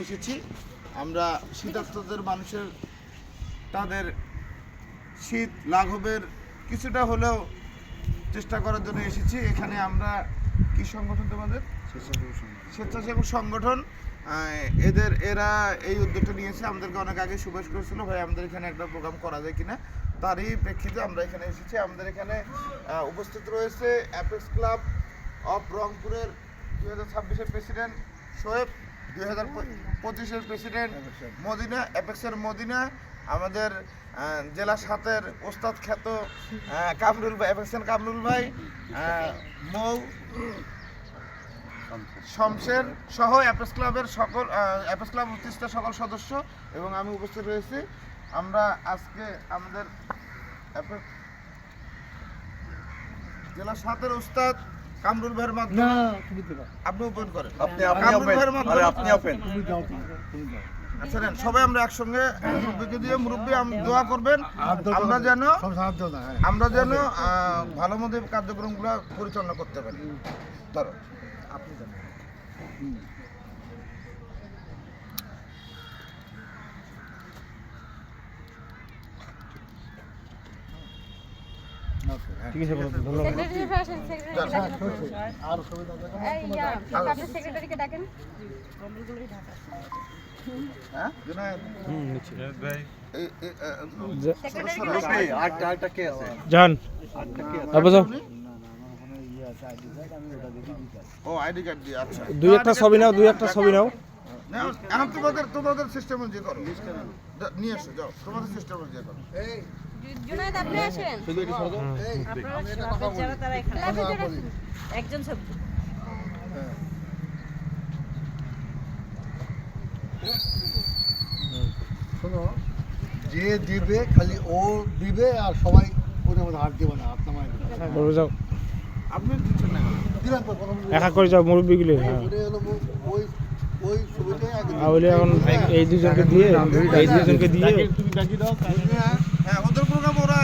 এসেছি। আমরা শীতার্তদের মানুষের তাদের শীত লাঘবের কিছুটা হলেও চেষ্টা করার জন্য এসেছি। এখানে আমরা কি সংগঠন তোমাদের? স্বেচ্ছাসেবক সংগঠন। এরা এই উদ্যোগটা নিয়েছে, আমাদেরকে অনেক আগে সুপারিশ করেছিল, ভাই আমাদের এখানে একটা প্রোগ্রাম করা যায় কিনা। তারই প্রেক্ষিতে আমরা এখানে এসেছি। আমাদের এখানে উপস্থিত রয়েছে অ্যাপেক্স ক্লাব অফ রংপুরের 2026-এর প্রেসিডেন্ট শোয়েব, 2025-এর প্রেসিডেন্ট মদিনা, অ্যাপেক্সের মদিনা, আমাদের জেলা 7-এর ওস্তাদ খ্যাত কামরুল ভাই, অ্যাপেক্সের কামরুল ভাই, মৌ, শমশের সহ অ্যাপেক্স ক্লাবের সকল অ্যাপেক্স ক্লাব 30টা সকল সদস্য এবং আমি উপস্থিত রয়েছি। আমরা আজকে আমাদের জেলা 7-এর ওস্তাদ কামরুল ভাইয়ের মাধ্যমে আপনি ওপেন করেন, আপনি ওপেন। আচ্ছা নেন, সবাই আমরা একসঙ্গে মুরব্বীকে দিয়ে মুরব্বী দোয়া করবেন আমরা যেন ভালো মতো কার্যক্রমগুলো পরিচালনা করতে পারি। ধরো আপনি জানেন ঠিক আছে, ধন্যবাদ। সেক্রেটারিকে ডাকেন। যান আইডি কার্ড দিয়ে। আচ্ছা, দুই একটা ছবি নাও। এখন তোমাদের সিস্টেম অনুযায়ী করো, নিয়ে এসো, যাও তোমাদের সিস্টেম অনুযায়ী করো। জুনায়েদ আপনি আসেন। আপনারা যারা তারা এখানে একজন ছবি। শোনো, যে দিবে খালি ও দিবে আর সবাই ওদের মধ্যে হাত দেবে না, হাত নামায় যাও, আপনি দিচ্ছেন না দিলাম তো একা করে যাও মুরব্বীগুলো। হ্যাঁ, ওই ছবিটাই আগে তাহলে এখন এই দুজনকে দিয়ে হ্যাঁ, ওদের প্রোগ্রাম ওরা